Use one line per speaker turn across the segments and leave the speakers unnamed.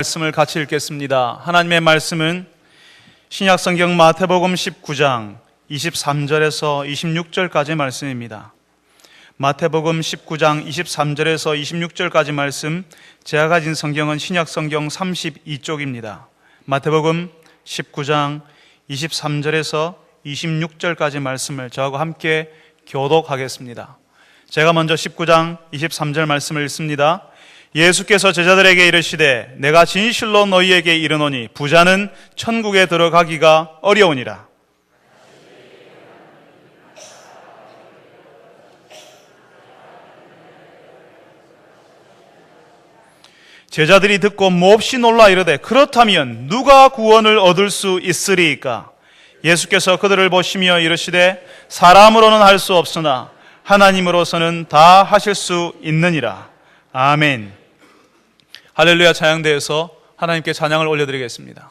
말씀을 같이 읽겠습니다. 하나님의 말씀은 신약성경 마태복음 19장 23절에서 26절까지 말씀입니다. 마태복음 19장 23절에서 26절까지 말씀, 제가 가진 성경은 신약성경 32쪽입니다. 마태복음 19장 23절에서 26절까지 말씀을 저하고 함께 교독하겠습니다. 제가 먼저 19장 23절 말씀을 읽습니다. 예수께서 제자들에게 이르시되 내가 진실로 너희에게 이르노니 부자는 천국에 들어가기가 어려우니라. 제자들이 듣고 몹시 놀라 이르되 그렇다면 누가 구원을 얻을 수 있으리이까? 예수께서 그들을 보시며 이르시되 사람으로는 할 수 없으나 하나님으로서는 다 하실 수 있느니라. 아멘. 할렐루야. 찬양대에서 하나님께 찬양을 올려드리겠습니다.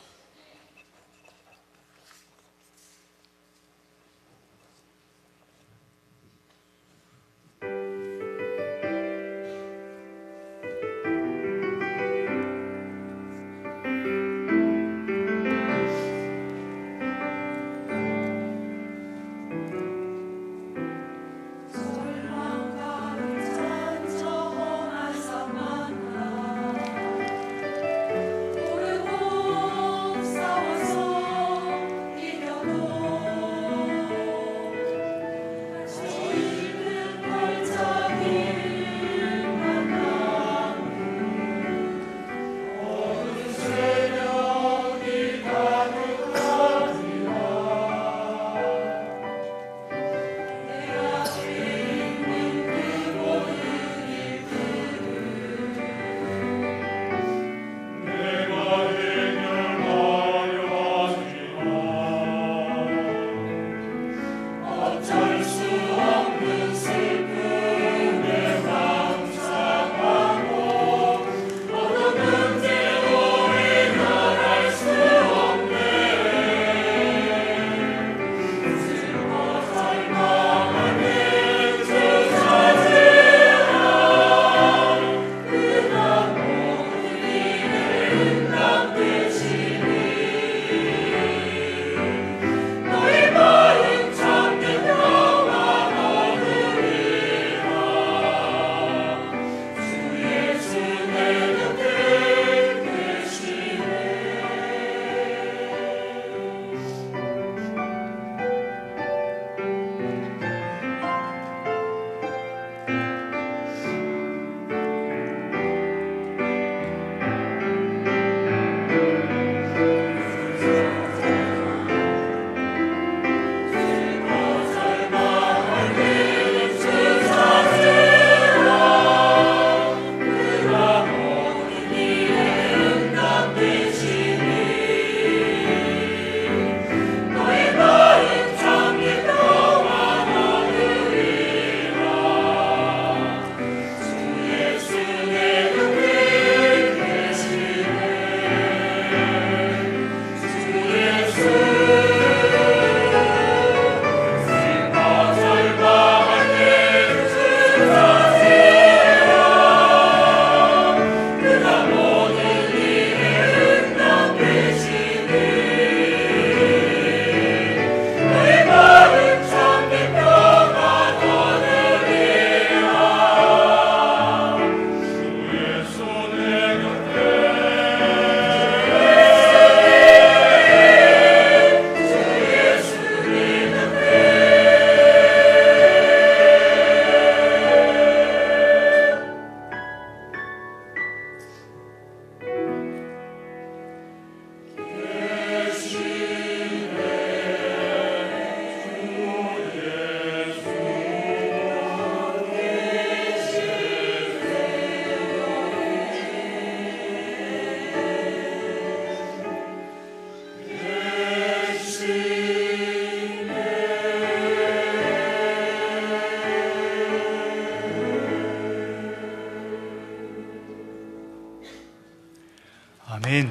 아멘.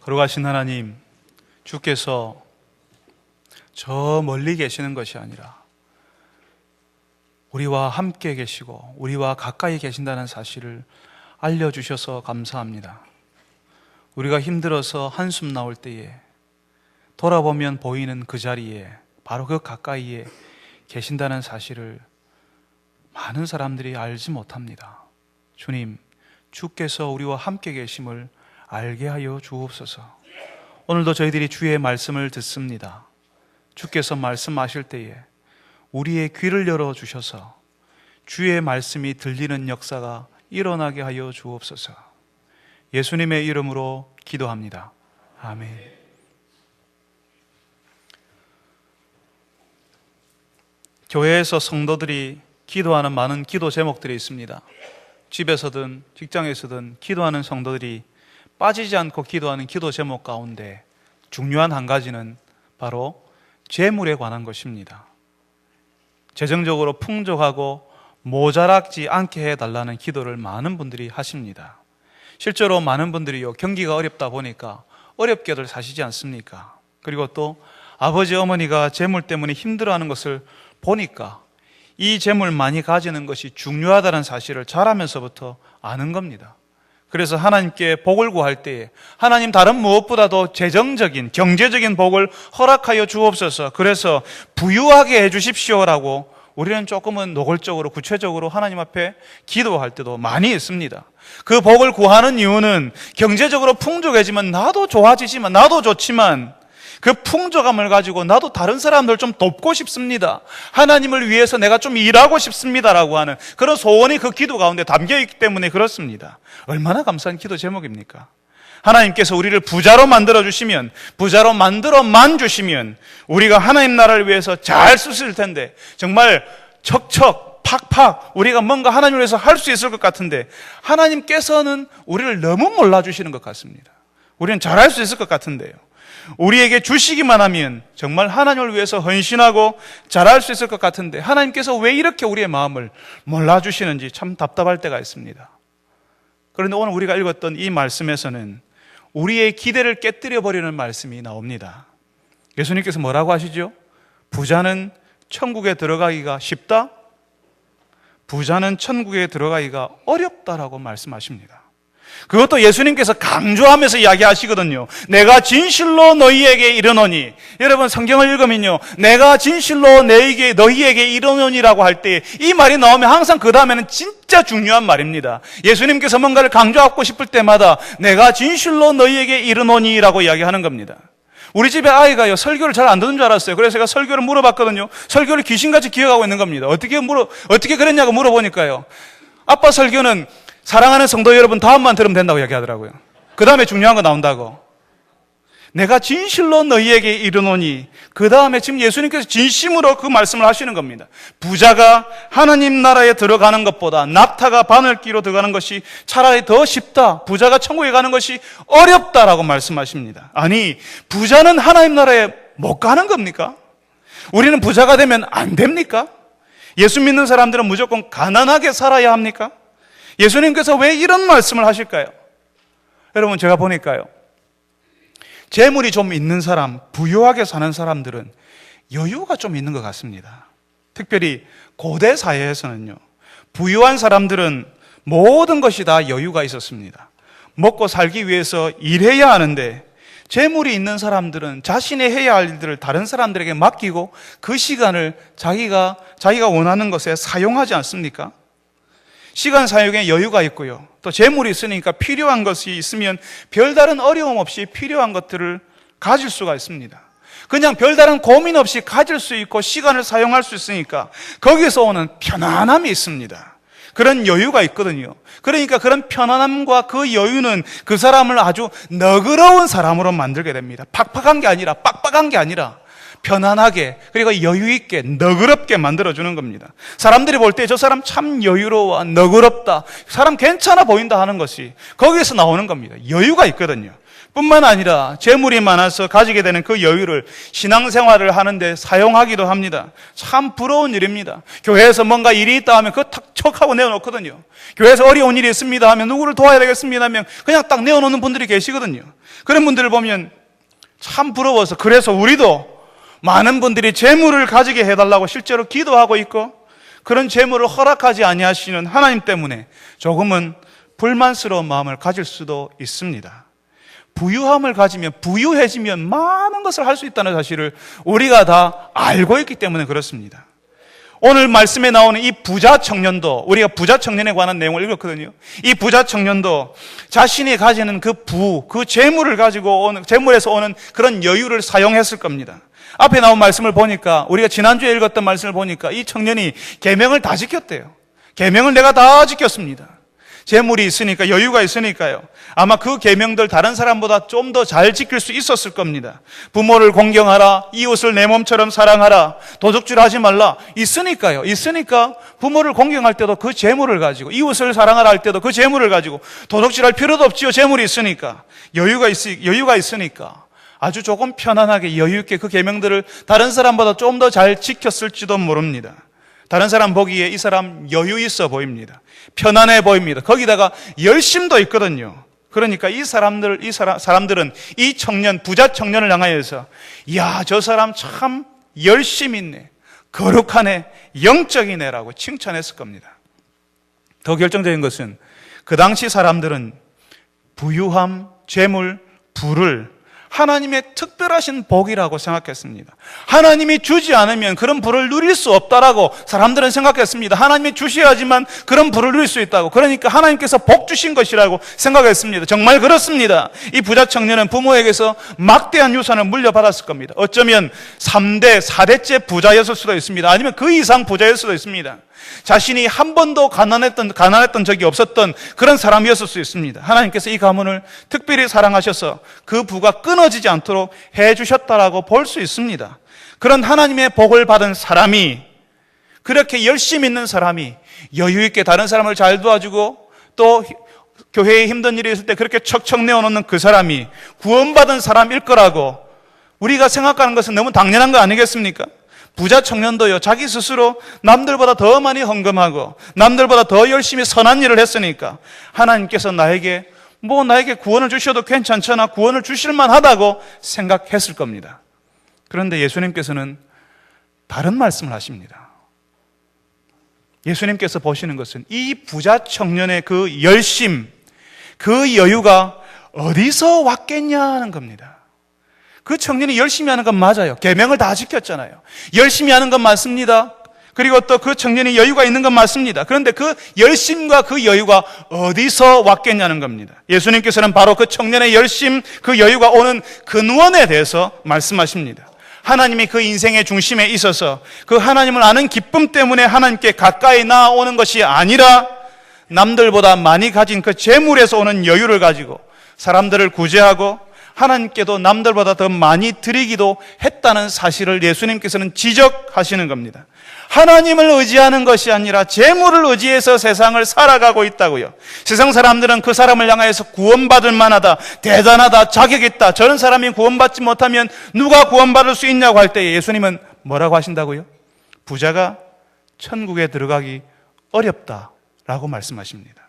거룩하신 하나님, 주께서 저 멀리 계시는 것이 아니라 우리와 함께 계시고 우리와 가까이 계신다는 사실을 알려주셔서 감사합니다. 우리가 힘들어서 한숨 나올 때에 돌아보면 보이는 그 자리에, 바로 그 가까이에 계신다는 사실을 많은 사람들이 알지 못합니다. 주님, 주께서 우리와 함께 계심을 알게 하여 주옵소서. 오늘도 저희들이 주의 말씀을 듣습니다. 주께서 말씀하실 때에 우리의 귀를 열어주셔서 주의 말씀이 들리는 역사가 일어나게 하여 주옵소서. 예수님의 이름으로 기도합니다. 아멘. 교회에서 성도들이 기도하는 많은 기도 제목들이 있습니다. 집에서든 직장에서든 기도하는 성도들이 빠지지 않고 기도하는 기도 제목 가운데 중요한 한 가지는 바로 재물에 관한 것입니다. 재정적으로 풍족하고 모자라지 않게 해달라는 기도를 많은 분들이 하십니다. 실제로 많은 분들이요, 경기가 어렵다 보니까 어렵게들 사시지 않습니까? 그리고 또 아버지 어머니가 재물 때문에 힘들어하는 것을 보니까 이 재물 많이 가지는 것이 중요하다는 사실을 자라면서부터 아는 겁니다. 그래서 하나님께 복을 구할 때에 하나님 다른 무엇보다도 재정적인, 경제적인 복을 허락하여 주옵소서, 그래서 부유하게 해주십시오라고 우리는 조금은 노골적으로 구체적으로 하나님 앞에 기도할 때도 많이 있습니다. 그 복을 구하는 이유는 경제적으로 풍족해지면 나도 좋아지지만, 나도 좋지만 그 풍족함을 가지고 나도 다른 사람들 좀 돕고 싶습니다, 하나님을 위해서 내가 좀 일하고 싶습니다라고 하는 그런 소원이 그 기도 가운데 담겨있기 때문에 그렇습니다. 얼마나 감사한 기도 제목입니까? 하나님께서 우리를 부자로 만들어주시면, 부자로 만들어만 주시면 우리가 하나님 나라를 위해서 잘 쓰실 텐데, 정말 척척 팍팍 우리가 뭔가 하나님을 위해서 할 수 있을 것 같은데 하나님께서는 우리를 너무 몰라주시는 것 같습니다. 우리는 잘할 수 있을 것 같은데요, 우리에게 주시기만 하면 정말 하나님을 위해서 헌신하고 잘할 수 있을 것 같은데 하나님께서 왜 이렇게 우리의 마음을 몰라주시는지 참 답답할 때가 있습니다. 그런데 오늘 우리가 읽었던 이 말씀에서는 우리의 기대를 깨뜨려버리는 말씀이 나옵니다. 예수님께서 뭐라고 하시죠? 부자는 천국에 들어가기가 쉽다? 부자는 천국에 들어가기가 어렵다라고 말씀하십니다. 그것도 예수님께서 강조하면서 이야기하시거든요. 내가 진실로 너희에게 이르노니, 여러분 성경을 읽으면요, 내가 진실로 너희에게 이르노니라고 할 때 이 말이 나오면 항상 그 다음에는 진짜 중요한 말입니다. 예수님께서 뭔가를 강조하고 싶을 때마다 내가 진실로 너희에게 이르노니라고 이야기하는 겁니다. 우리 집에 아이가요, 설교를 잘 안 듣는 줄 알았어요. 그래서 제가 설교를 물어봤거든요. 설교를 귀신같이 기억하고 있는 겁니다. 어떻게 그랬냐고 물어보니까요, 아빠 설교는 사랑하는 성도 여러분 다음만 들으면 된다고 이야기하더라고요. 그 다음에 중요한 거 나온다고. 내가 진실로 너희에게 이르노니, 그 다음에 지금 예수님께서 진심으로 그 말씀을 하시는 겁니다. 부자가 하나님 나라에 들어가는 것보다 낙타가 바늘기로 들어가는 것이 차라리 더 쉽다, 부자가 천국에 가는 것이 어렵다라고 말씀하십니다. 아니, 부자는 하나님 나라에 못 가는 겁니까? 우리는 부자가 되면 안 됩니까? 예수 믿는 사람들은 무조건 가난하게 살아야 합니까? 예수님께서 왜 이런 말씀을 하실까요? 여러분, 제가 보니까요, 재물이 좀 있는 사람, 부유하게 사는 사람들은 여유가 좀 있는 것 같습니다. 특별히 고대 사회에서는요, 부유한 사람들은 모든 것이 다 여유가 있었습니다. 먹고 살기 위해서 일해야 하는데, 재물이 있는 사람들은 자신의 해야 할 일들을 다른 사람들에게 맡기고 그 시간을 자기가 원하는 것에 사용하지 않습니까? 시간 사용에 여유가 있고요, 또 재물이 있으니까 필요한 것이 있으면 별다른 어려움 없이 필요한 것들을 가질 수가 있습니다. 그냥 별다른 고민 없이 가질 수 있고 시간을 사용할 수 있으니까 거기서 오는 편안함이 있습니다. 그런 여유가 있거든요. 그러니까 그런 편안함과 그 여유는 그 사람을 아주 너그러운 사람으로 만들게 됩니다. 팍팍한 게 아니라, 빡빡한 게 아니라 편안하게, 그리고 여유 있게 너그럽게 만들어주는 겁니다. 사람들이 볼 때 저 사람 참 여유로워, 너그럽다, 사람 괜찮아 보인다 하는 것이 거기에서 나오는 겁니다. 여유가 있거든요. 뿐만 아니라 재물이 많아서 가지게 되는 그 여유를 신앙생활을 하는데 사용하기도 합니다. 참 부러운 일입니다. 교회에서 뭔가 일이 있다 하면 그거 탁 척하고 내어놓거든요. 교회에서 어려운 일이 있습니다 하면 누구를 도와야 되겠습니다 하면 그냥 딱 내어놓는 분들이 계시거든요. 그런 분들을 보면 참 부러워서, 그래서 우리도 많은 분들이 재물을 가지게 해달라고 실제로 기도하고 있고, 그런 재물을 허락하지 아니하시는 하나님 때문에 조금은 불만스러운 마음을 가질 수도 있습니다. 부유함을 가지면, 부유해지면 많은 것을 할 수 있다는 사실을 우리가 다 알고 있기 때문에 그렇습니다. 오늘 말씀에 나오는 이 부자 청년도, 우리가 부자 청년에 관한 내용을 읽었거든요. 이 부자 청년도 자신이 가지는 그 재물을 가지고 오는, 재물에서 오는 그런 여유를 사용했을 겁니다. 앞에 나온 말씀을 보니까, 우리가 지난주에 읽었던 말씀을 보니까 이 청년이 계명을 다 지켰대요. 계명을 내가 다 지켰습니다. 재물이 있으니까, 여유가 있으니까요. 아마 그 계명들 다른 사람보다 좀 더 잘 지킬 수 있었을 겁니다. 부모를 공경하라, 이웃을 내 몸처럼 사랑하라, 도둑질하지 말라. 있으니까요. 있으니까 부모를 공경할 때도 그 재물을 가지고, 이웃을 사랑하라 할 때도 그 재물을 가지고, 도둑질할 필요도 없지요. 재물이 있으니까. 여유가 있으니까 아주 조금 편안하게 여유 있게 그 계명들을 다른 사람보다 좀 더 잘 지켰을지도 모릅니다. 다른 사람 보기에 이 사람 여유 있어 보입니다. 편안해 보입니다. 거기다가 열심도 있거든요. 그러니까 사람들은 이 청년, 부자 청년을 향하여서, 이야, 저 사람 참 열심 있네, 거룩하네, 영적이네라고 칭찬했을 겁니다. 더 결정적인 것은 그 당시 사람들은 부유함, 재물, 부를 하나님의 특별하신 복이라고 생각했습니다. 하나님이 주지 않으면 그런 부를 누릴 수 없다라고 사람들은 생각했습니다. 하나님이 주셔야지만 그런 부를 누릴 수 있다고. 그러니까 하나님께서 복 주신 것이라고 생각했습니다. 정말 그렇습니다. 이 부자 청년은 부모에게서 막대한 유산을 물려받았을 겁니다. 어쩌면 3대, 4대째 부자였을 수도 있습니다. 아니면 그 이상 부자였을 수도 있습니다. 자신이 한 번도 가난했던 적이 없었던 그런 사람이었을 수 있습니다. 하나님께서 이 가문을 특별히 사랑하셔서 그 부가 끊어지지 않도록 해주셨다라고 볼 수 있습니다. 그런 하나님의 복을 받은 사람이, 그렇게 열심히 있는 사람이 여유 있게 다른 사람을 잘 도와주고 또 교회에 힘든 일이 있을 때 그렇게 척척 내어놓는 그 사람이 구원받은 사람일 거라고 우리가 생각하는 것은 너무 당연한 거 아니겠습니까? 부자 청년도요, 자기 스스로 남들보다 더 많이 헌금하고 남들보다 더 열심히 선한 일을 했으니까 하나님께서 나에게 구원을 주셔도 괜찮잖아, 구원을 주실만 하다고 생각했을 겁니다. 그런데 예수님께서는 다른 말씀을 하십니다. 예수님께서 보시는 것은 이 부자 청년의 그 열심, 그 여유가 어디서 왔겠냐는 겁니다. 그 청년이 열심히 하는 건 맞아요. 계명을 다 지켰잖아요. 열심히 하는 건 맞습니다. 그리고 또 그 청년이 여유가 있는 건 맞습니다. 그런데 그 열심과 그 여유가 어디서 왔겠냐는 겁니다. 예수님께서는 바로 그 청년의 열심, 그 여유가 오는 근원에 대해서 말씀하십니다. 하나님이 그 인생의 중심에 있어서 그 하나님을 아는 기쁨 때문에 하나님께 가까이 나아오는 것이 아니라 남들보다 많이 가진 그 재물에서 오는 여유를 가지고 사람들을 구제하고 하나님께도 남들보다 더 많이 드리기도 했다는 사실을 예수님께서는 지적하시는 겁니다. 하나님을 의지하는 것이 아니라 재물을 의지해서 세상을 살아가고 있다고요. 세상 사람들은 그 사람을 향하여서 구원받을 만하다, 대단하다, 자격 있다, 저런 사람이 구원받지 못하면 누가 구원받을 수 있냐고 할 때 예수님은 뭐라고 하신다고요? 부자가 천국에 들어가기 어렵다라고 말씀하십니다.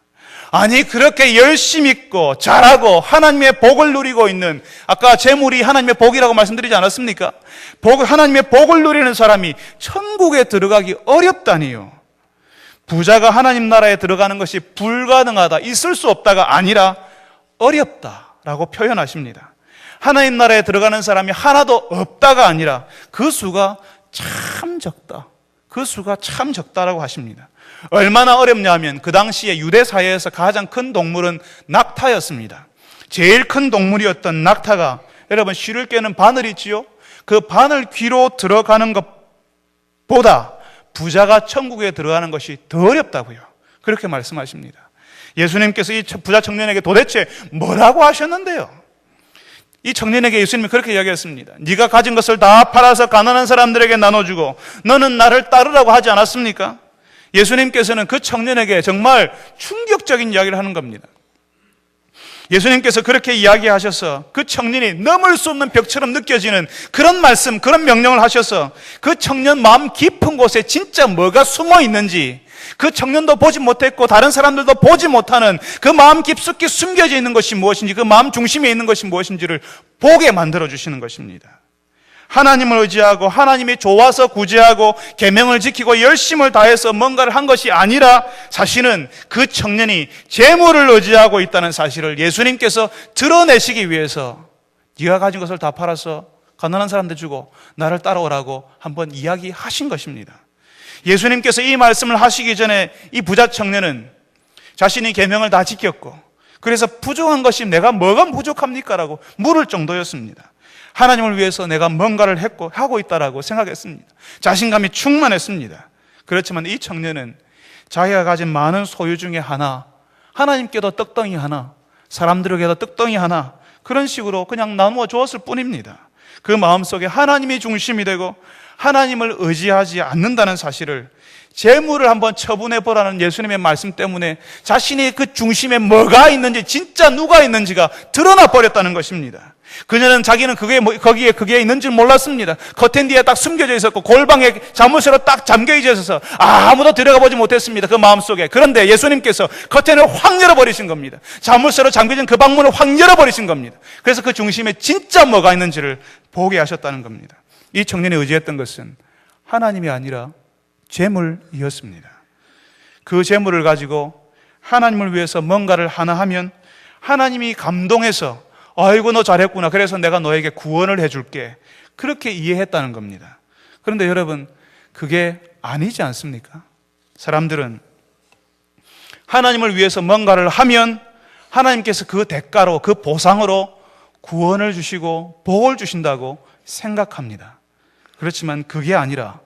아니, 그렇게 열심 있고 잘하고 하나님의 복을 누리고 있는, 아까 재물이 하나님의 복이라고 말씀드리지 않았습니까? 하나님의 복을 누리는 사람이 천국에 들어가기 어렵다니요. 부자가 하나님 나라에 들어가는 것이 불가능하다, 있을 수 없다가 아니라 어렵다라고 표현하십니다. 하나님 나라에 들어가는 사람이 하나도 없다가 아니라 그 수가 참 적다, 그 수가 참 적다라고 하십니다. 얼마나 어렵냐 하면 그 당시에 유대 사회에서 가장 큰 동물은 낙타였습니다. 제일 큰 동물이었던 낙타가, 여러분 쉬를 깨는 바늘 있지요? 그 바늘 귀로 들어가는 것보다 부자가 천국에 들어가는 것이 더 어렵다고요. 그렇게 말씀하십니다. 예수님께서 이 부자 청년에게 도대체 뭐라고 하셨는데요? 이 청년에게 예수님이 그렇게 이야기했습니다. 네가 가진 것을 다 팔아서 가난한 사람들에게 나눠주고 너는 나를 따르라고 하지 않았습니까? 예수님께서는 그 청년에게 정말 충격적인 이야기를 하는 겁니다. 예수님께서 그렇게 이야기하셔서 그 청년이 넘을 수 없는 벽처럼 느껴지는 그런 말씀, 그런 명령을 하셔서 그 청년 마음 깊은 곳에 진짜 뭐가 숨어 있는지, 그 청년도 보지 못했고 다른 사람들도 보지 못하는 그 마음 깊숙이 숨겨져 있는 것이 무엇인지, 그 마음 중심에 있는 것이 무엇인지를 보게 만들어 주시는 것입니다. 하나님을 의지하고 하나님이 좋아서 구제하고 계명을 지키고 열심을 다해서 뭔가를 한 것이 아니라 사실은 그 청년이 재물을 의지하고 있다는 사실을 예수님께서 드러내시기 위해서 네가 가진 것을 다 팔아서 가난한 사람들 주고 나를 따라오라고 한번 이야기하신 것입니다. 예수님께서 이 말씀을 하시기 전에 이 부자 청년은 자신이 계명을 다 지켰고 그래서 부족한 것이 내가 뭐가 부족합니까? 라고 물을 정도였습니다. 하나님을 위해서 내가 뭔가를 하고 있다라고 생각했습니다. 자신감이 충만했습니다. 그렇지만 이 청년은 자기가 가진 많은 소유 중에 하나, 하나님께도 떡덩이 하나, 사람들에게도 떡덩이 하나, 그런 식으로 그냥 나누어 주었을 뿐입니다. 그 마음속에 하나님이 중심이 되고 하나님을 의지하지 않는다는 사실을 재물을 한번 처분해 보라는 예수님의 말씀 때문에 자신이 그 중심에 뭐가 있는지, 진짜 누가 있는지가 드러나 버렸다는 것입니다. 그녀는 자기는 거기에 그게 있는 줄 몰랐습니다. 커튼 뒤에 딱 숨겨져 있었고 골방에 자물쇠로 딱 잠겨 있어서 아무도 들어가 보지 못했습니다. 그 마음속에. 그런데 예수님께서 커튼을 확 열어버리신 겁니다. 자물쇠로 잠겨진 그 방문을 확 열어버리신 겁니다. 그래서 그 중심에 진짜 뭐가 있는지를 보게 하셨다는 겁니다. 이 청년이 의지했던 것은 하나님이 아니라 재물이었습니다. 그 재물을 가지고 하나님을 위해서 뭔가를 하나 하면 하나님이 감동해서 아이고 너 잘했구나, 그래서 내가 너에게 구원을 해줄게, 그렇게 이해했다는 겁니다. 그런데 여러분, 그게 아니지 않습니까? 사람들은 하나님을 위해서 뭔가를 하면 하나님께서 그 대가로, 그 보상으로 구원을 주시고 복을 주신다고 생각합니다. 그렇지만 그게 아니라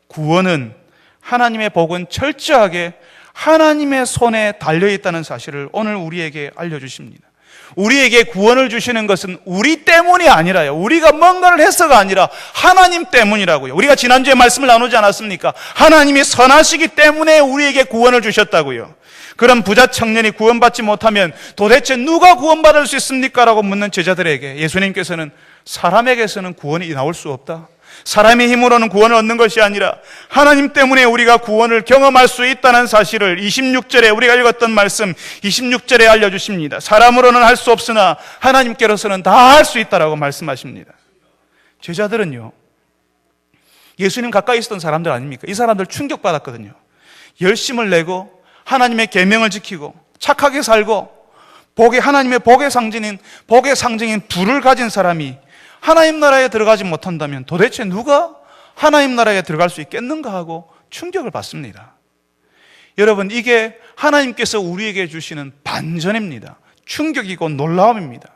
구원은, 하나님의 복은 철저하게 하나님의 손에 달려있다는 사실을 오늘 우리에게 알려주십니다. 우리에게 구원을 주시는 것은 우리 때문이 아니라요, 우리가 뭔가를 해서가 아니라 하나님 때문이라고요. 우리가 지난주에 말씀을 나누지 않았습니까? 하나님이 선하시기 때문에 우리에게 구원을 주셨다고요. 그런 부자 청년이 구원받지 못하면 도대체 누가 구원받을 수 있습니까? 라고 묻는 제자들에게 예수님께서는 사람에게서는 구원이 나올 수 없다, 사람의 힘으로는 구원을 얻는 것이 아니라 하나님 때문에 우리가 구원을 경험할 수 있다는 사실을 26절에 우리가 읽었던 말씀 26절에 알려주십니다. 사람으로는 할 수 없으나 하나님께로서는 다 할 수 있다라고 말씀하십니다. 제자들은요, 예수님 가까이 있었던 사람들 아닙니까? 이 사람들 충격받았거든요. 열심을 내고 하나님의 계명을 지키고 착하게 살고 하나님의 복의 상징인 불을 가진 사람이 하나님 나라에 들어가지 못한다면 도대체 누가 하나님 나라에 들어갈 수 있겠는가 하고 충격을 받습니다. 여러분, 이게 하나님께서 우리에게 주시는 반전입니다. 충격이고 놀라움입니다.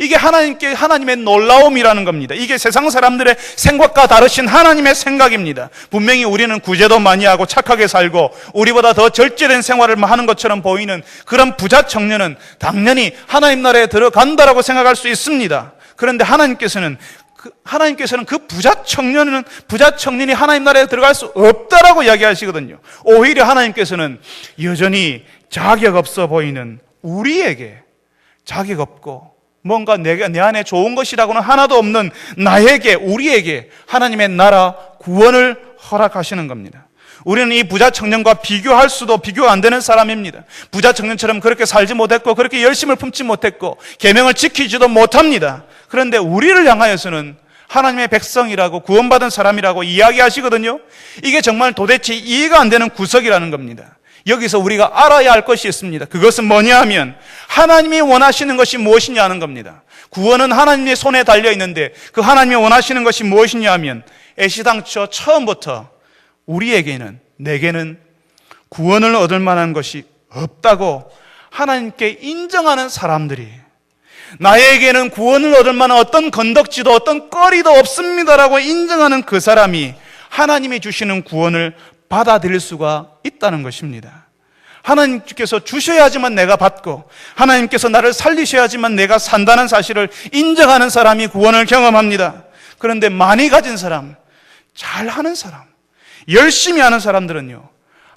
이게 하나님의 놀라움이라는 겁니다. 이게 세상 사람들의 생각과 다르신 하나님의 생각입니다. 분명히 우리는 구제도 많이 하고 착하게 살고 우리보다 더 절제된 생활을 하는 것처럼 보이는 그런 부자 청년은 당연히 하나님 나라에 들어간다라고 생각할 수 있습니다. 그런데 하나님께서는 그 부자 청년이 하나님 나라에 들어갈 수 없다라고 이야기하시거든요. 오히려 하나님께서는 여전히 자격 없어 보이는 우리에게, 자격 없고 뭔가 내 안에 좋은 것이라고는 하나도 없는 우리에게 하나님의 나라 구원을 허락하시는 겁니다. 우리는 이 부자 청년과 비교할 수도 비교가 안 되는 사람입니다. 부자 청년처럼 그렇게 살지 못했고 그렇게 열심을 품지 못했고 계명을 지키지도 못합니다. 그런데 우리를 향하여서는 하나님의 백성이라고 구원받은 사람이라고 이야기하시거든요. 이게 정말 도대체 이해가 안 되는 구석이라는 겁니다. 여기서 우리가 알아야 할 것이 있습니다. 그것은 뭐냐 하면 하나님이 원하시는 것이 무엇이냐 하는 겁니다. 구원은 하나님의 손에 달려 있는데 그 하나님이 원하시는 것이 무엇이냐 하면 애시당초 처음부터 내게는 구원을 얻을 만한 것이 없다고 하나님께 인정하는 사람들이, 나에게는 구원을 얻을 만한 어떤 건덕지도 어떤 거리도 없습니다라고 인정하는 그 사람이 하나님이 주시는 구원을 받아들일 수가 있다는 것입니다. 하나님께서 주셔야지만 내가 받고 하나님께서 나를 살리셔야지만 내가 산다는 사실을 인정하는 사람이 구원을 경험합니다. 그런데 많이 가진 사람, 잘하는 사람, 열심히 하는 사람들은요,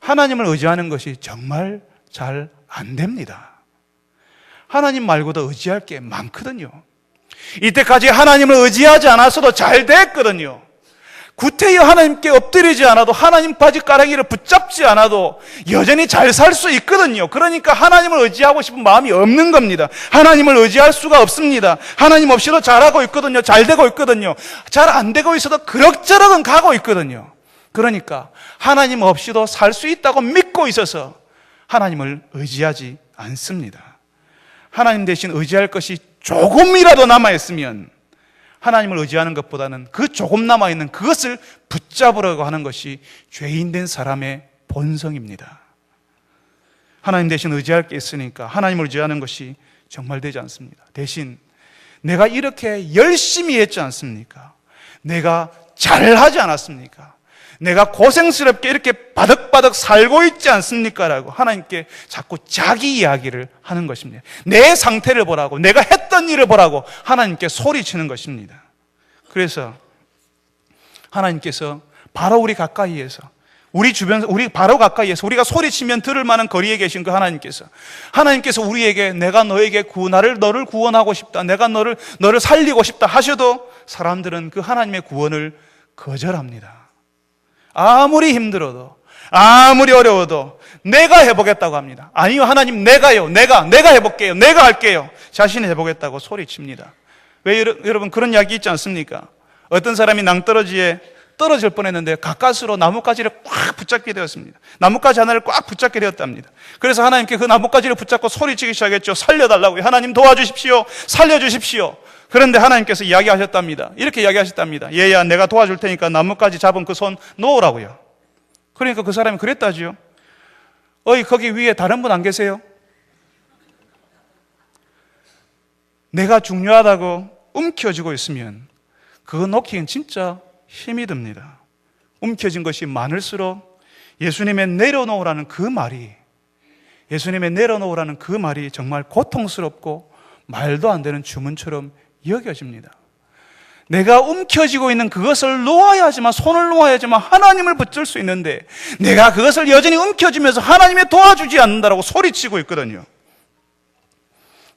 하나님을 의지하는 것이 정말 잘 안 됩니다. 하나님 말고도 의지할 게 많거든요. 이때까지 하나님을 의지하지 않았어도 잘 됐거든요. 구태여 하나님께 엎드리지 않아도, 하나님 바지가랑이를 붙잡지 않아도 여전히 잘 살 수 있거든요. 그러니까 하나님을 의지하고 싶은 마음이 없는 겁니다. 하나님을 의지할 수가 없습니다. 하나님 없이도 잘하고 있거든요. 잘 되고 있거든요. 잘 안 되고 있어도 그럭저럭은 가고 있거든요. 그러니까 하나님 없이도 살 수 있다고 믿고 있어서 하나님을 의지하지 않습니다. 하나님 대신 의지할 것이 조금이라도 남아있으면 하나님을 의지하는 것보다는 그 조금 남아있는 그것을 붙잡으려고 하는 것이 죄인된 사람의 본성입니다. 하나님 대신 의지할 게 있으니까 하나님을 의지하는 것이 정말 되지 않습니다. 대신 내가 이렇게 열심히 했지 않습니까? 내가 잘하지 않았습니까? 내가 고생스럽게 이렇게 바득바득 살고 있지 않습니까? 라고 하나님께 자꾸 자기 이야기를 하는 것입니다. 내 상태를 보라고, 내가 했던 일을 보라고 하나님께 소리치는 것입니다. 그래서 하나님께서 바로 우리 가까이에서, 우리 주변, 우리 바로 가까이에서 우리가 소리치면 들을 만한 거리에 계신 그 하나님께서 우리에게 내가 너에게 너를 구원하고 싶다, 내가 너를 살리고 싶다 하셔도 사람들은 그 하나님의 구원을 거절합니다. 아무리 힘들어도, 아무리 어려워도 내가 해보겠다고 합니다. 아니요, 하나님, 내가 해볼게요. 내가 할게요. 자신이 해보겠다고 소리칩니다. 왜 여러분 그런 이야기 있지 않습니까? 어떤 사람이 낭떠러지에 떨어질 뻔했는데 가까스로 나뭇가지를 꽉 붙잡게 되었습니다. 나뭇가지 하나를 꽉 붙잡게 되었답니다. 그래서 하나님께 그 나뭇가지를 붙잡고 소리치기 시작했죠. 살려달라고요. 하나님 도와주십시오. 살려주십시오. 그런데 하나님께서 이야기하셨답니다. 이렇게 이야기하셨답니다. 얘야, 내가 도와줄 테니까 나뭇가지 잡은 그 손 놓으라고요. 그러니까 그 사람이 그랬다지요. 어이, 거기 위에 다른 분 안 계세요? 내가 중요하다고 움켜쥐고 있으면 그거 놓기엔 진짜 힘이 듭니다. 움켜진 것이 많을수록 예수님의 내려놓으라는 그 말이 정말 고통스럽고 말도 안 되는 주문처럼 여겨집니다. 내가 움켜쥐고 있는 그것을 놓아야지만, 손을 놓아야지만 하나님을 붙들 수 있는데 내가 그것을 여전히 움켜쥐면서 하나님의 도와주지 않는다라고 소리치고 있거든요.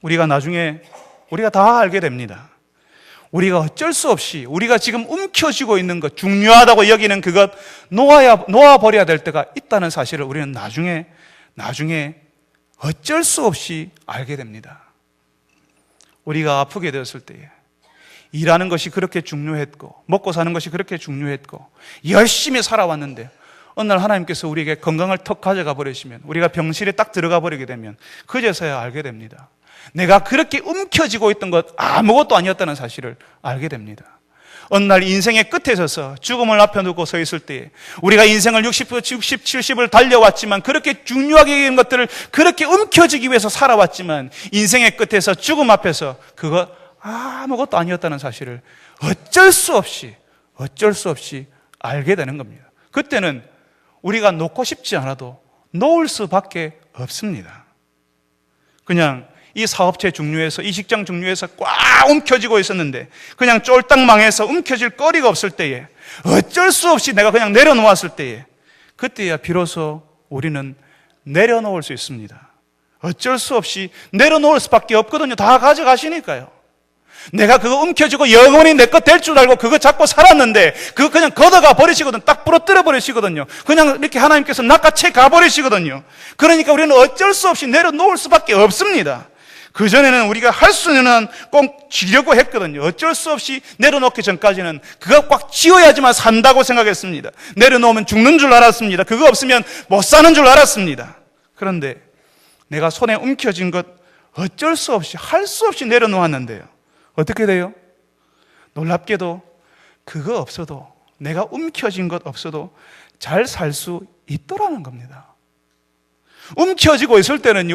우리가 나중에 다 알게 됩니다. 우리가 어쩔 수 없이 우리가 지금 움켜쥐고 있는 것, 중요하다고 여기는 그것 놓아버려야 될 때가 있다는 사실을 우리는 나중에 어쩔 수 없이 알게 됩니다. 우리가 아프게 되었을 때에 일하는 것이 그렇게 중요했고, 먹고 사는 것이 그렇게 중요했고, 열심히 살아왔는데 어느 날 하나님께서 우리에게 건강을 턱 가져가 버리시면, 우리가 병실에 딱 들어가 버리게 되면 그제서야 알게 됩니다. 내가 그렇게 움켜쥐고 있던 것 아무것도 아니었다는 사실을 알게 됩니다. 어느 날 인생의 끝에 서서 죽음을 앞에 두고 서 있을 때에 우리가 인생을 60, 70을 달려왔지만, 그렇게 중요하게 여기는 것들을 그렇게 움켜쥐기 위해서 살아왔지만, 인생의 끝에서 죽음 앞에서 그거 아무것도 아니었다는 사실을 어쩔 수 없이 알게 되는 겁니다. 그때는 우리가 놓고 싶지 않아도 놓을 수밖에 없습니다. 그냥 이 사업체 중류에서, 이 직장 중류에서 꽉 움켜쥐고 있었는데 그냥 쫄딱 망해서 움켜질 거리가 없을 때에, 어쩔 수 없이 내가 그냥 내려놓았을 때에, 그때야 비로소 우리는 내려놓을 수 있습니다. 어쩔 수 없이 내려놓을 수밖에 없거든요. 다 가져가시니까요. 내가 그거 움켜쥐고 영원히 내 것 될 줄 알고 그거 잡고 살았는데 그거 그냥 걷어가 버리시거든요. 딱 부러뜨려 버리시거든요. 그냥 이렇게 하나님께서 낚아채 가버리시거든요. 그러니까 우리는 어쩔 수 없이 내려놓을 수밖에 없습니다. 그전에는 우리가 할 수 있는 한 꼭 쥐려고 했거든요. 어쩔 수 없이 내려놓기 전까지는 그거 꽉 쥐어야지만 산다고 생각했습니다. 내려놓으면 죽는 줄 알았습니다. 그거 없으면 못 사는 줄 알았습니다. 그런데 내가 손에 움켜쥔 것 어쩔 수 없이, 할 수 없이 내려놓았는데요, 어떻게 돼요? 놀랍게도 그거 없어도, 내가 움켜쥔 것 없어도 잘 살 수 있더라는 겁니다. 움켜쥐고 있을 때는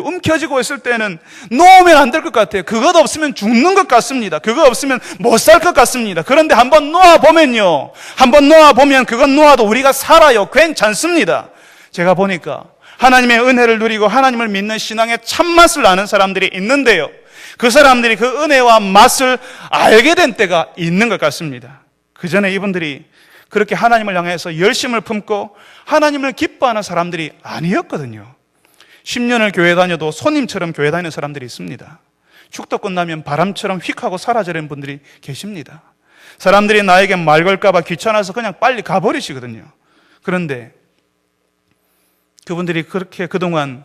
놓으면 안 될 것 같아요. 그것 없으면 죽는 것 같습니다. 그거 없으면 못 살 것 같습니다. 그런데 한번 놓아보면 그건 놓아도 우리가 살아요. 괜찮습니다. 제가 보니까 하나님의 은혜를 누리고 하나님을 믿는 신앙의 참맛을 아는 사람들이 있는데요, 그 사람들이 그 은혜와 맛을 알게 된 때가 있는 것 같습니다. 그 전에 이분들이 그렇게 하나님을 향해서 열심을 품고 하나님을 기뻐하는 사람들이 아니었거든요. 10년을 교회 다녀도 손님처럼 교회 다니는 사람들이 있습니다. 축도 끝나면 바람처럼 휙 하고 사라지는 분들이 계십니다. 사람들이 나에게 말 걸까봐 귀찮아서 그냥 빨리 가버리시거든요. 그런데 그분들이 그렇게 그동안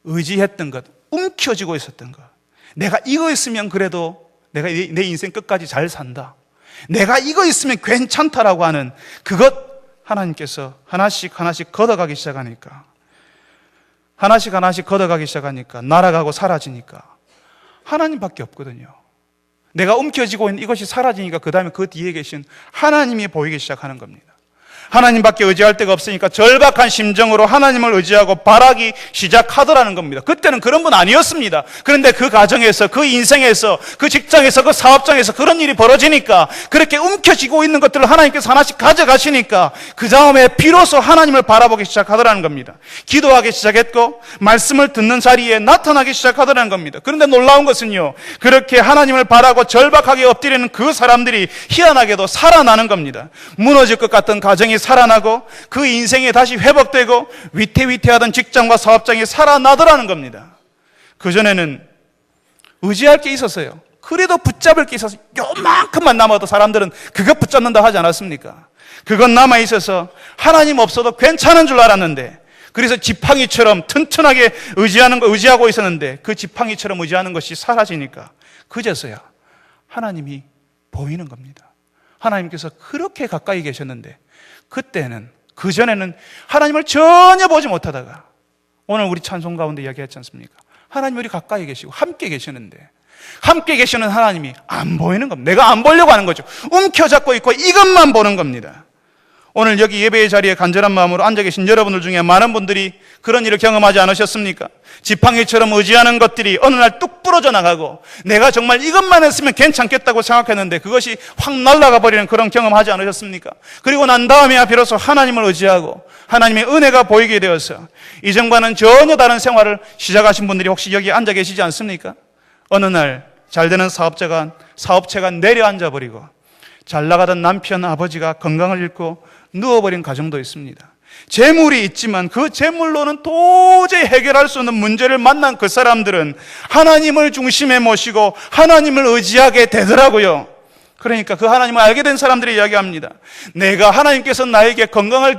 의지했던 것, 움켜쥐고 있었던 것, 내가 이거 있으면 그래도 내가 내 인생 끝까지 잘 산다, 내가 이거 있으면 괜찮다라고 하는 그것, 하나님께서 하나씩 하나씩 걷어가기 시작하니까, 하나씩 하나씩 걷어가기 시작하니까, 날아가고 사라지니까 하나님밖에 없거든요. 내가 움켜쥐고 있는 이것이 사라지니까 그 다음에 그 뒤에 계신 하나님이 보이기 시작하는 겁니다. 하나님밖에 의지할 데가 없으니까 절박한 심정으로 하나님을 의지하고 바라기 시작하더라는 겁니다. 그때는 그런 분 아니었습니다. 그런데 그 가정에서, 그 인생에서, 그 직장에서, 그 사업장에서 그런 일이 벌어지니까, 그렇게 움켜쥐고 있는 것들을 하나님께서 하나씩 가져가시니까 그 다음에 비로소 하나님을 바라보기 시작하더라는 겁니다. 기도하기 시작했고 말씀을 듣는 자리에 나타나기 시작하더라는 겁니다. 그런데 놀라운 것은요, 그렇게 하나님을 바라고 절박하게 엎드리는 그 사람들이 희한하게도 살아나는 겁니다. 무너질 것 같던 가정이 살아나고, 그 인생이 다시 회복되고, 위태위태하던 직장과 사업장이 살아나더라는 겁니다. 그전에는 의지할 게 있었어요. 그래도 붙잡을 게 있어서 요만큼만 남아도 사람들은 그것 붙잡는다 하지 않았습니까? 그건 남아있어서 하나님 없어도 괜찮은 줄 알았는데, 그래서 지팡이처럼 튼튼하게 의지하고 있었는데, 그 지팡이처럼 의지하는 것이 사라지니까 그제서야 하나님이 보이는 겁니다. 하나님께서 그렇게 가까이 계셨는데, 그때는, 그전에는 하나님을 전혀 보지 못하다가, 오늘 우리 찬송 가운데 이야기했지 않습니까? 하나님 우리 가까이 계시고 함께 계시는데, 함께 계시는 하나님이 안 보이는 겁니다. 내가 안 보려고 하는 거죠. 움켜잡고 있고 이것만 보는 겁니다. 오늘 여기 예배의 자리에 간절한 마음으로 앉아 계신 여러분들 중에 많은 분들이 그런 일을 경험하지 않으셨습니까? 지팡이처럼 의지하는 것들이 어느 날 뚝 부러져 나가고, 내가 정말 이것만 했으면 괜찮겠다고 생각했는데 그것이 확 날아가 버리는 그런 경험하지 않으셨습니까? 그리고 난 다음에야 비로소 하나님을 의지하고 하나님의 은혜가 보이게 되어서 이전과는 전혀 다른 생활을 시작하신 분들이 혹시 여기 앉아 계시지 않습니까? 어느 날 잘 되는 사업체가 내려앉아 버리고, 잘 나가던 남편, 아버지가 건강을 잃고 누워버린 가정도 있습니다. 재물이 있지만 그 재물로는 도저히 해결할 수 없는 문제를 만난 그 사람들은 하나님을 중심에 모시고 하나님을 의지하게 되더라고요. 그러니까 그 하나님을 알게 된 사람들이 이야기합니다. 내가 하나님께서 나에게 건강을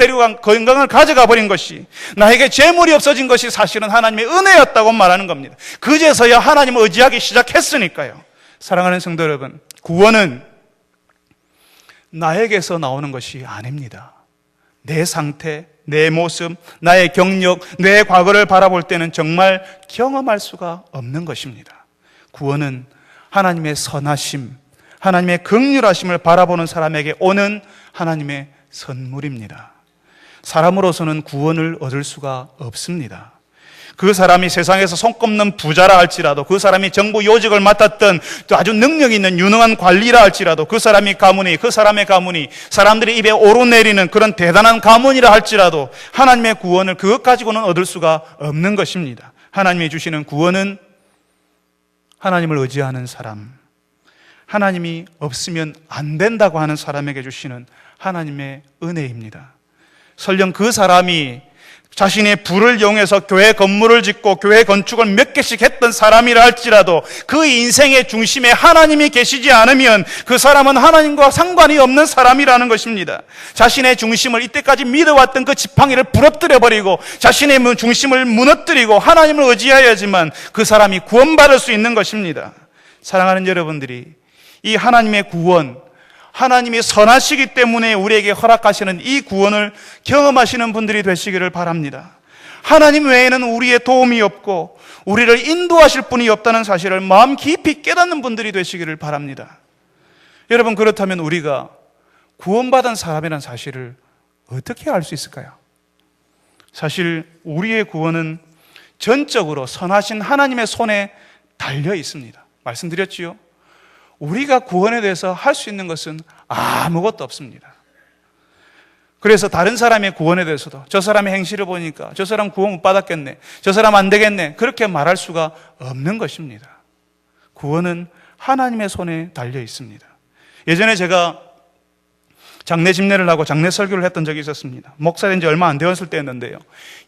가져가 버린 것이, 나에게 재물이 없어진 것이 사실은 하나님의 은혜였다고 말하는 겁니다. 그제서야 하나님을 의지하기 시작했으니까요. 사랑하는 성도 여러분, 구원은 나에게서 나오는 것이 아닙니다. 내 상태, 내 모습, 나의 경력, 내 과거를 바라볼 때는 정말 경험할 수가 없는 것입니다. 구원은 하나님의 선하심, 하나님의 긍휼하심을 바라보는 사람에게 오는 하나님의 선물입니다. 사람으로서는 구원을 얻을 수가 없습니다. 그 사람이 세상에서 손꼽는 부자라 할지라도, 그 사람이 정부 요직을 맡았던 또 아주 능력 있는 유능한 관리라 할지라도, 그 사람의 가문이 사람들이 입에 오르내리는 그런 대단한 가문이라 할지라도 하나님의 구원을 그것 가지고는 얻을 수가 없는 것입니다. 하나님이 주시는 구원은 하나님을 의지하는 사람, 하나님이 없으면 안 된다고 하는 사람에게 주시는 하나님의 은혜입니다. 설령 그 사람이 자신의 부를 이용해서 교회 건물을 짓고 교회 건축을 몇 개씩 했던 사람이라 할지라도 그 인생의 중심에 하나님이 계시지 않으면 그 사람은 하나님과 상관이 없는 사람이라는 것입니다. 자신의 중심을, 이때까지 믿어왔던 그 지팡이를 부러뜨려버리고 자신의 중심을 무너뜨리고 하나님을 의지해야지만 그 사람이 구원받을 수 있는 것입니다. 사랑하는 여러분들이 이 하나님의 구원, 하나님이 선하시기 때문에 우리에게 허락하시는 이 구원을 경험하시는 분들이 되시기를 바랍니다. 하나님 외에는 우리의 도움이 없고 우리를 인도하실 분이 없다는 사실을 마음 깊이 깨닫는 분들이 되시기를 바랍니다. 여러분, 그렇다면 우리가 구원받은 사람이라는 사실을 어떻게 알 수 있을까요? 사실 우리의 구원은 전적으로 선하신 하나님의 손에 달려 있습니다. 말씀드렸지요? 우리가 구원에 대해서 할 수 있는 것은 아무것도 없습니다. 그래서 다른 사람의 구원에 대해서도 저 사람의 행실을 보니까 저 사람 구원 못 받았겠네, 저 사람 안 되겠네, 그렇게 말할 수가 없는 것입니다. 구원은 하나님의 손에 달려 있습니다. 예전에 제가 장례 집례를 하고 장례 설교를 했던 적이 있었습니다. 목사 된 지 얼마 안 되었을 때였는데요.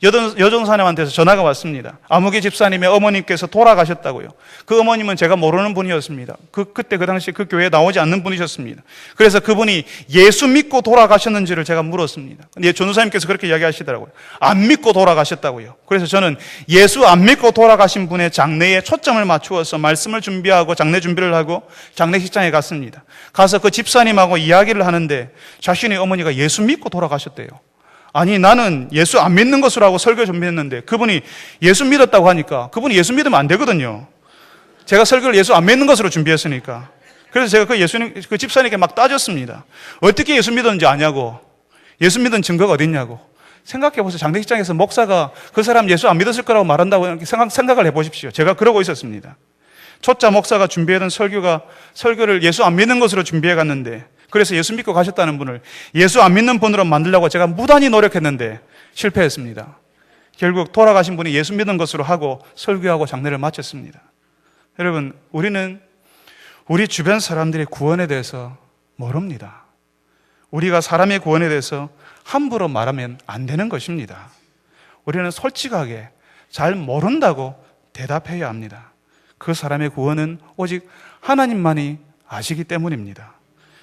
여종사님한테서 전화가 왔습니다. 아무개 집사님의 어머님께서 돌아가셨다고요. 그 어머님은 제가 모르는 분이었습니다. 그때 그 당시 그 교회에 나오지 않는 분이셨습니다. 그래서 그분이 예수 믿고 돌아가셨는지를 제가 물었습니다. 근데 전도사님께서 그렇게 이야기하시더라고요. 안 믿고 돌아가셨다고요. 그래서 저는 예수 안 믿고 돌아가신 분의 장례에 초점을 맞추어서 말씀을 준비하고 장례 준비를 하고 장례식장에 갔습니다. 가서 그 집사님하고 이야기를 하는데 자신의 어머니가 예수 믿고 돌아가셨대요. 아니, 나는 예수 안 믿는 것으로 하고 설교 준비했는데 그분이 예수 믿었다고 하니까 그분이 예수 믿으면 안 되거든요. 제가 설교를 예수 안 믿는 것으로 준비했으니까. 그래서 제가 그 집사님께 막 따졌습니다. 어떻게 예수 믿었는지 아냐고. 예수 믿은 증거가 어딨냐고. 생각해보세요. 장례식장에서 목사가 그 사람 예수 안 믿었을 거라고 말한다고 생각을 해보십시오. 제가 그러고 있었습니다. 초짜 목사가 준비하던 설교를 예수 안 믿는 것으로 준비해 갔는데, 그래서 예수 믿고 가셨다는 분을 예수 안 믿는 분으로 만들려고 제가 무단히 노력했는데 실패했습니다. 결국 돌아가신 분이 예수 믿는 것으로 하고 설교하고 장례를 마쳤습니다. 여러분, 우리는 우리 주변 사람들의 구원에 대해서 모릅니다. 우리가 사람의 구원에 대해서 함부로 말하면 안 되는 것입니다. 우리는 솔직하게 잘 모른다고 대답해야 합니다. 그 사람의 구원은 오직 하나님만이 아시기 때문입니다.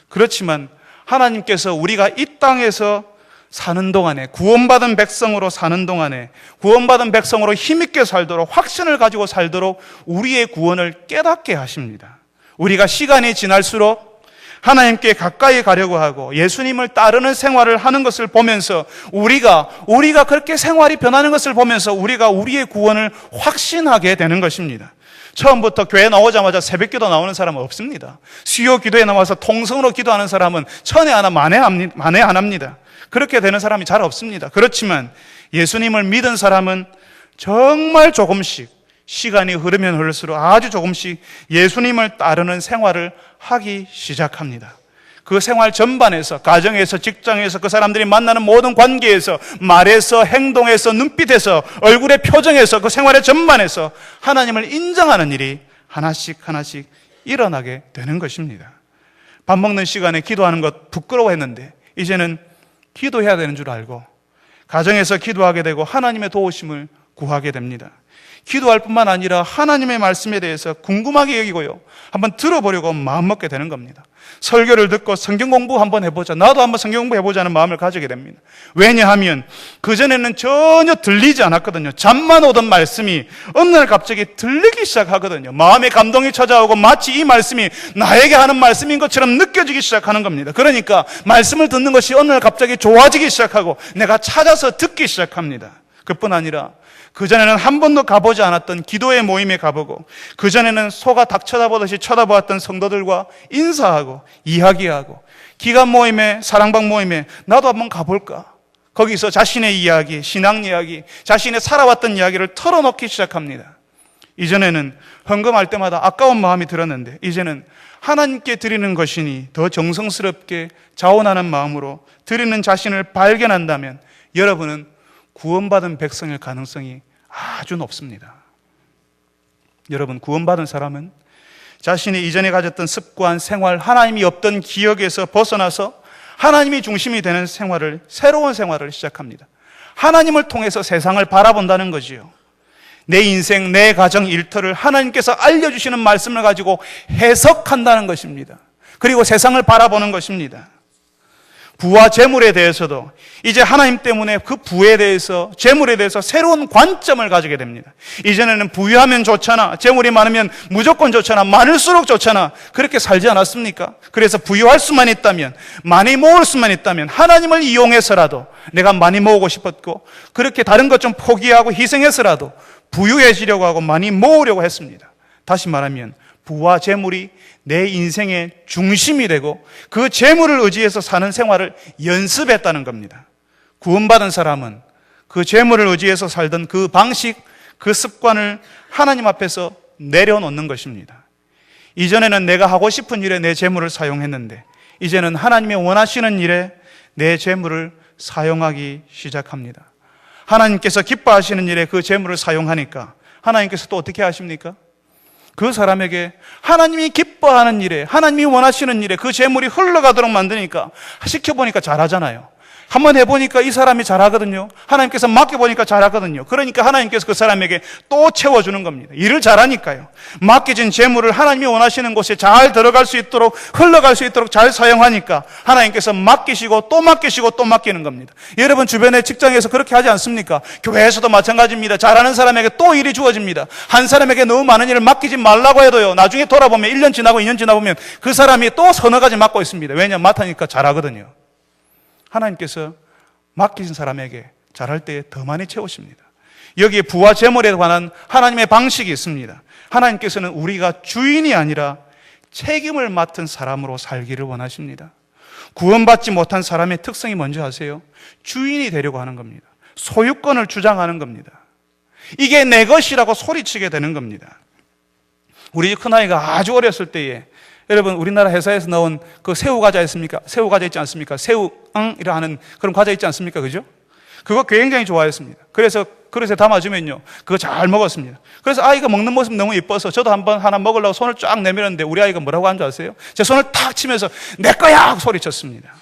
그렇지만 하나님께서 우리가 이 땅에서 사는 동안에, 구원받은 백성으로 사는 동안에, 구원받은 백성으로 힘있게 살도록, 확신을 가지고 살도록 우리의 구원을 깨닫게 하십니다. 우리가 시간이 지날수록 하나님께 가까이 가려고 하고 예수님을 따르는 생활을 하는 것을 보면서 우리가 그렇게 생활이 변하는 것을 보면서 우리가 우리의 구원을 확신하게 되는 것입니다. 처음부터 교회 나오자마자 새벽기도 나오는 사람은 없습니다. 수요 기도에 나와서 통성으로 기도하는 사람은 천에 하나 만에 하나입니다. 그렇게 되는 사람이 잘 없습니다. 그렇지만 예수님을 믿은 사람은 정말 조금씩, 시간이 흐르면 흐를수록 아주 조금씩 예수님을 따르는 생활을 하기 시작합니다. 그 생활 전반에서, 가정에서, 직장에서, 그 사람들이 만나는 모든 관계에서, 말에서, 행동에서, 눈빛에서, 얼굴의 표정에서, 그 생활의 전반에서 하나님을 인정하는 일이 하나씩 일어나게 되는 것입니다. 밥 먹는 시간에 기도하는 것 부끄러워했는데 이제는 기도해야 되는 줄 알고 가정에서 기도하게 되고 하나님의 도우심을 구하게 됩니다. 기도할 뿐만 아니라 하나님의 말씀에 대해서 궁금하게 여기고요, 한번 들어보려고 마음먹게 되는 겁니다. 설교를 듣고 성경 공부 한번 해보자, 나도 한번 성경 공부 해보자는 마음을 가지게 됩니다. 왜냐하면 그전에는 전혀 들리지 않았거든요. 잠만 오던 말씀이 어느 날 갑자기 들리기 시작하거든요. 마음의 감동이 찾아오고 마치 이 말씀이 나에게 하는 말씀인 것처럼 느껴지기 시작하는 겁니다. 그러니까 말씀을 듣는 것이 어느 날 갑자기 좋아지기 시작하고 내가 찾아서 듣기 시작합니다. 그뿐 아니라 그전에는 한 번도 가보지 않았던 기도의 모임에 가보고, 그전에는 소가 닭 쳐다보듯이 쳐다보았던 성도들과 인사하고 이야기하고, 기간 모임에, 사랑방 모임에 나도 한번 가볼까? 거기서 자신의 이야기, 신앙 이야기, 자신의 살아왔던 이야기를 털어놓기 시작합니다. 이전에는 헌금할 때마다 아까운 마음이 들었는데 이제는 하나님께 드리는 것이니 더 정성스럽게 자원하는 마음으로 드리는 자신을 발견한다면 여러분은 구원받은 백성일 가능성이 아주 높습니다. 여러분, 구원받은 사람은 자신이 이전에 가졌던 습관, 생활, 하나님이 없던 기억에서 벗어나서 하나님이 중심이 되는 생활을, 새로운 생활을 시작합니다. 하나님을 통해서 세상을 바라본다는 거지요. 내 인생, 내 가정 일터를 하나님께서 알려주시는 말씀을 가지고 해석한다는 것입니다. 그리고 세상을 바라보는 것입니다. 부와 재물에 대해서도 이제 하나님 때문에 그 부에 대해서, 재물에 대해서 새로운 관점을 가지게 됩니다. 이전에는 부유하면 좋잖아, 재물이 많으면 무조건 좋잖아, 많을수록 좋잖아, 그렇게 살지 않았습니까? 그래서 부유할 수만 있다면, 많이 모을 수만 있다면 하나님을 이용해서라도 내가 많이 모으고 싶었고, 그렇게 다른 것 좀 포기하고 희생해서라도 부유해지려고 하고 많이 모으려고 했습니다. 다시 말하면 부와 재물이 내 인생의 중심이 되고 그 재물을 의지해서 사는 생활을 연습했다는 겁니다. 구원받은 사람은 그 재물을 의지해서 살던 그 방식, 그 습관을 하나님 앞에서 내려놓는 것입니다. 이전에는 내가 하고 싶은 일에 내 재물을 사용했는데 이제는 하나님이 원하시는 일에 내 재물을 사용하기 시작합니다. 하나님께서 기뻐하시는 일에 그 재물을 사용하니까 하나님께서 또 어떻게 하십니까? 그 사람에게 하나님이 기뻐하는 일에, 하나님이 원하시는 일에 그 재물이 흘러가도록 만드니까, 시켜보니까 잘하잖아요. 한번 해보니까 이 사람이 잘하거든요. 하나님께서 맡겨보니까 잘하거든요. 그러니까 하나님께서 그 사람에게 또 채워주는 겁니다. 일을 잘하니까요. 맡겨진 재물을 하나님이 원하시는 곳에 잘 들어갈 수 있도록, 흘러갈 수 있도록 잘 사용하니까 하나님께서 맡기시고 또 맡기시고 또 맡기는 겁니다. 여러분 주변에 직장에서 그렇게 하지 않습니까? 교회에서도 마찬가지입니다. 잘하는 사람에게 또 일이 주어집니다. 한 사람에게 너무 많은 일을 맡기지 말라고 해도요, 나중에 돌아보면 1년 지나고 2년 지나보면 그 사람이 또 서너 가지 맡고 있습니다. 왜냐하면 맡으니까 잘하거든요. 하나님께서 맡기신 사람에게 잘할 때 더 많이 채우십니다. 여기에 부와 재물에 관한 하나님의 방식이 있습니다. 하나님께서는 우리가 주인이 아니라 책임을 맡은 사람으로 살기를 원하십니다. 구원받지 못한 사람의 특성이 뭔지 아세요? 주인이 되려고 하는 겁니다. 소유권을 주장하는 겁니다. 이게 내 것이라고 소리치게 되는 겁니다. 우리 집 큰아이가 아주 어렸을 때에, 여러분 우리나라 회사에서 나온 그 새우 과자 있습니까? 새우 과자 있지 않습니까? 새우앙이라 하는 그런 과자 있지 않습니까? 그죠? 그거 굉장히 좋아했습니다. 그래서 그릇에 담아주면요, 그거 잘 먹었습니다. 그래서 아이가 먹는 모습 너무 예뻐서 저도 한번 하나 먹으려고 손을 쫙 내밀었는데 우리 아이가 뭐라고 하는 줄 아세요? 제 손을 탁 치면서 내 거야! 하고 소리쳤습니다.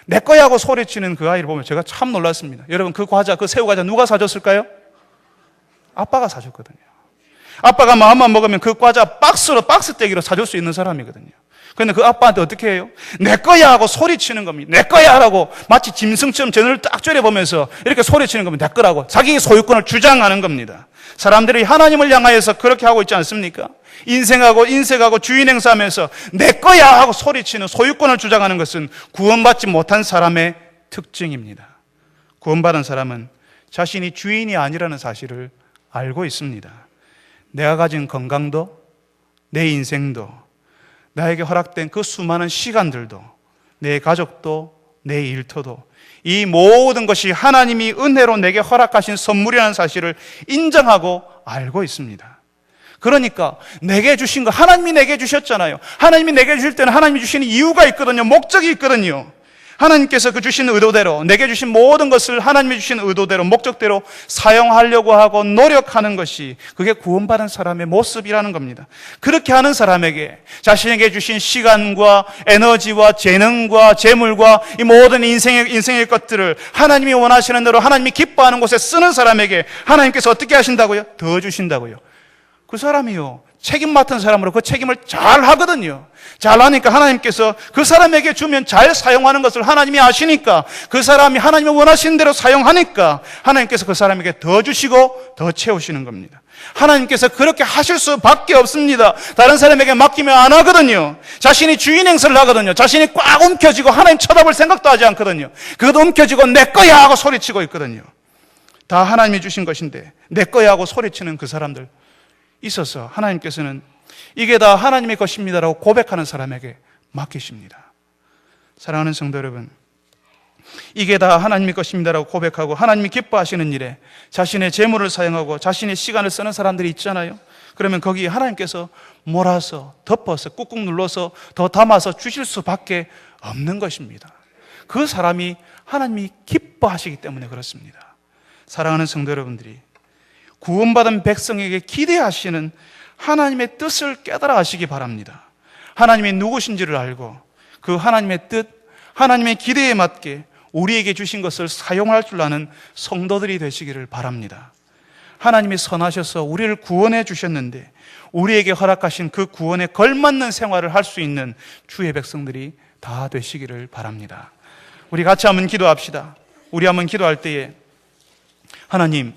내 거야! 하고 소리치는 그 아이를 보면 제가 참 놀랐습니다. 여러분 그 과자, 그 새우 과자 누가 사줬을까요? 아빠가 사줬거든요. 아빠가 마음만 먹으면 그 과자 박스떼기로 사줄 수 있는 사람이거든요. 그런데 그 아빠한테 어떻게 해요? 내 거야! 하고 소리치는 겁니다. 내 거야! 라고 마치 짐승처럼 제 눈을 딱 째려보면서 이렇게 소리치는 겁니다. 내 거라고. 자기 소유권을 주장하는 겁니다. 사람들이 하나님을 향하여서 그렇게 하고 있지 않습니까? 인색하고 주인 행사하면서 내 거야! 하고 소리치는, 소유권을 주장하는 것은 구원받지 못한 사람의 특징입니다. 구원받은 사람은 자신이 주인이 아니라는 사실을 알고 있습니다. 내가 가진 건강도, 내 인생도, 나에게 허락된 그 수많은 시간들도, 내 가족도, 내 일터도, 이 모든 것이 하나님이 은혜로 내게 허락하신 선물이라는 사실을 인정하고 알고 있습니다. 그러니까 내게 주신 거, 하나님이 내게 주셨잖아요. 하나님이 내게 주실 때는 하나님이 주시는 이유가 있거든요. 목적이 있거든요. 하나님께서 그 주신 의도대로, 내게 주신 모든 것을 하나님이 주신 의도대로, 목적대로 사용하려고 하고 노력하는 것이, 그게 구원받은 사람의 모습이라는 겁니다. 그렇게 하는 사람에게 자신에게 주신 시간과 에너지와 재능과 재물과 이 모든 인생의 것들을 하나님이 원하시는 대로 하나님이 기뻐하는 곳에 쓰는 사람에게 하나님께서 어떻게 하신다고요? 더 주신다고요. 그 사람이요, 책임 맡은 사람으로 그 책임을 잘 하거든요. 잘 하니까 하나님께서 그 사람에게 주면 잘 사용하는 것을 하나님이 아시니까, 그 사람이 하나님이 원하시는 대로 사용하니까 하나님께서 그 사람에게 더 주시고 더 채우시는 겁니다. 하나님께서 그렇게 하실 수밖에 없습니다. 다른 사람에게 맡기면 안 하거든요. 자신이 주인 행세를 하거든요. 자신이 꽉 움켜쥐고 하나님 쳐다볼 생각도 하지 않거든요. 그것도 움켜쥐고 내 거야! 하고 소리치고 있거든요. 다 하나님이 주신 것인데 내 거야! 하고 소리치는 그 사람들 있어서 하나님께서는 이게 다 하나님의 것입니다라고 고백하는 사람에게 맡기십니다. 사랑하는 성도 여러분, 이게 다 하나님의 것입니다라고 고백하고 하나님이 기뻐하시는 일에 자신의 재물을 사용하고 자신의 시간을 쓰는 사람들이 있잖아요. 그러면 거기에 하나님께서 몰아서, 덮어서, 꾹꾹 눌러서 더 담아서 주실 수밖에 없는 것입니다. 그 사람이 하나님이 기뻐하시기 때문에 그렇습니다. 사랑하는 성도 여러분들이 구원받은 백성에게 기대하시는 하나님의 뜻을 깨달아 하시기 바랍니다. 하나님이 누구신지를 알고 그 하나님의 뜻, 하나님의 기대에 맞게 우리에게 주신 것을 사용할 줄 아는 성도들이 되시기를 바랍니다. 하나님이 선하셔서 우리를 구원해 주셨는데 우리에게 허락하신 그 구원에 걸맞는 생활을 할 수 있는 주의 백성들이 다 되시기를 바랍니다. 우리 같이 한번 기도합시다. 우리 한번 기도할 때에 하나님,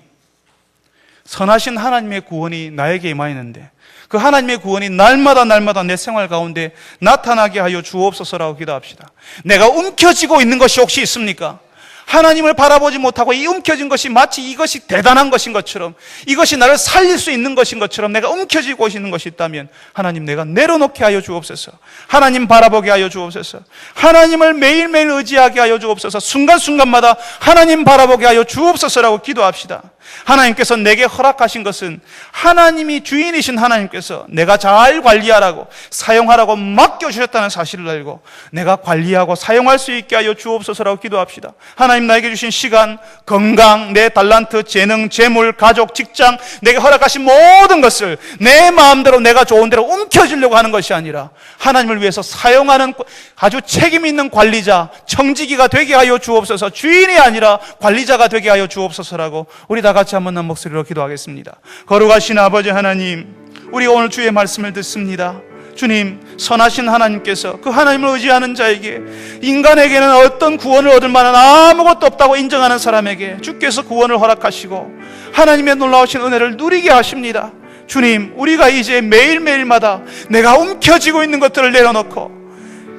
선하신 하나님의 구원이 나에게 임하였는데 그 하나님의 구원이 날마다 내 생활 가운데 나타나게 하여 주옵소서라고 기도합시다. 내가 움켜쥐고 있는 것이 혹시 있습니까? 하나님을 바라보지 못하고 이 움켜진 것이 마치 이것이 대단한 것인 것처럼, 이것이 나를 살릴 수 있는 것인 것처럼 내가 움켜쥐고 있는 것이 있다면 하나님, 내가 내려놓게 하여 주옵소서. 하나님 바라보게 하여 주옵소서. 하나님을 매일매일 의지하게 하여 주옵소서. 순간순간마다 하나님 바라보게 하여 주옵소서라고 기도합시다. 하나님께서 내게 허락하신 것은 하나님이 주인이신 하나님께서 내가 잘 관리하라고, 사용하라고 맡겨주셨다는 사실을 알고 내가 관리하고 사용할 수 있게 하여 주옵소서라고 기도합시다. 하나님 하나님 나에게 주신 시간, 건강, 내 달란트, 재능, 재물, 가족, 직장, 내게 허락하신 모든 것을 내 마음대로 내가 좋은 대로 움켜쥐려고 하는 것이 아니라 하나님을 위해서 사용하는 아주 책임 있는 관리자, 청지기가 되게 하여 주옵소서. 주인이 아니라 관리자가 되게 하여 주옵소서라고 우리 다 같이 한번 목소리로 기도하겠습니다. 거룩하신 아버지 하나님, 우리가 오늘 주의 말씀을 듣습니다. 주님, 선하신 하나님께서 그 하나님을 의지하는 자에게, 인간에게는 어떤 구원을 얻을 만한 아무것도 없다고 인정하는 사람에게 주께서 구원을 허락하시고 하나님의 놀라우신 은혜를 누리게 하십니다. 주님, 우리가 이제 매일매일마다 내가 움켜쥐고 있는 것들을 내려놓고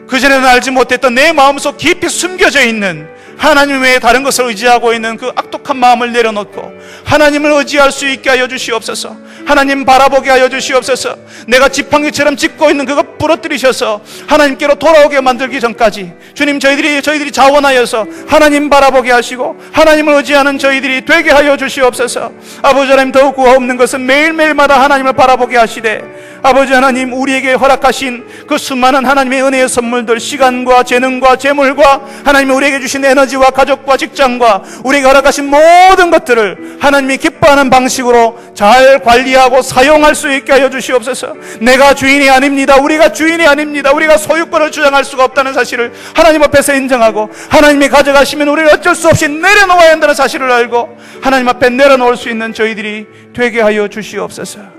그전에는 알지 못했던 내 마음속 깊이 숨겨져 있는 하나님 외에 다른 것을 의지하고 있는 그 악독한 마음을 내려놓고 하나님을 의지할 수 있게 하여 주시옵소서. 하나님 바라보게 하여 주시옵소서. 내가 지팡이처럼 짚고 있는 그것 부러뜨리셔서 하나님께로 돌아오게 만들기 전까지 주님, 저희들이 자원하여서 하나님 바라보게 하시고 하나님을 의지하는 저희들이 되게 하여 주시옵소서. 아버지 하나님, 더욱 구하 없는 것은 매일매일마다 하나님을 바라보게 하시되 아버지 하나님, 우리에게 허락하신 그 수많은 하나님의 은혜의 선물들, 시간과 재능과 재물과 하나님이 우리에게 주신 에너지와 가족과 직장과 우리에게 허락하신 모든 것들을 하나님이 기뻐하는 방식으로 잘 관리하고 사용할 수 있게 하여 주시옵소서. 내가 주인이 아닙니다. 우리가 주인이 아닙니다. 우리가 소유권을 주장할 수가 없다는 사실을 하나님 앞에서 인정하고 하나님이 가져가시면 우리는 어쩔 수 없이 내려놓아야 한다는 사실을 알고 하나님 앞에 내려놓을 수 있는 저희들이 되게 하여 주시옵소서.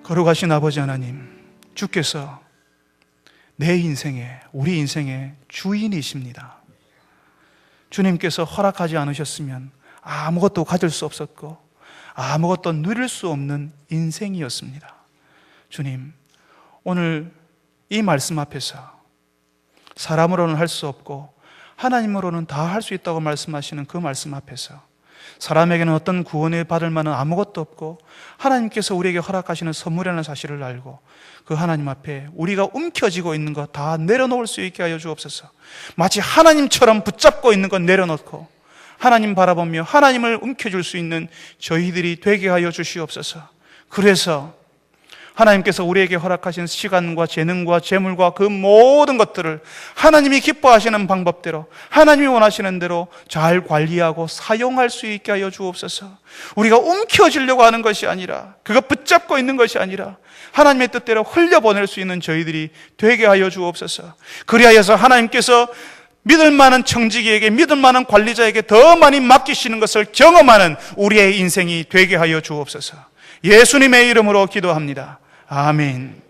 거룩하신 아버지 하나님, 주께서 내 인생에, 우리 인생의 주인이십니다. 주님께서 허락하지 않으셨으면 아무것도 가질 수 없었고 아무것도 누릴 수 없는 인생이었습니다. 주님, 오늘 이 말씀 앞에서 사람으로는 할 수 없고 하나님으로는 다 할 수 있다고 말씀하시는 그 말씀 앞에서 사람에게는 어떤 구원을 받을 만한 아무것도 없고 하나님께서 우리에게 허락하시는 선물이라는 사실을 알고 그 하나님 앞에 우리가 움켜쥐고 있는 것 다 내려놓을 수 있게 하여 주옵소서. 마치 하나님처럼 붙잡고 있는 것 내려놓고 하나님 바라보며 하나님을 움켜줄 수 있는 저희들이 되게 하여 주시옵소서. 그래서 하나님께서 우리에게 허락하신 시간과 재능과 재물과 그 모든 것들을 하나님이 기뻐하시는 방법대로 하나님이 원하시는 대로 잘 관리하고 사용할 수 있게 하여 주옵소서. 우리가 움켜쥐려고 하는 것이 아니라, 그거 붙잡고 있는 것이 아니라 하나님의 뜻대로 흘려보낼 수 있는 저희들이 되게 하여 주옵소서. 그리하여서 하나님께서 믿을 만한 청지기에게, 믿을 만한 관리자에게 더 많이 맡기시는 것을 경험하는 우리의 인생이 되게 하여 주옵소서. 예수님의 이름으로 기도합니다. 아멘.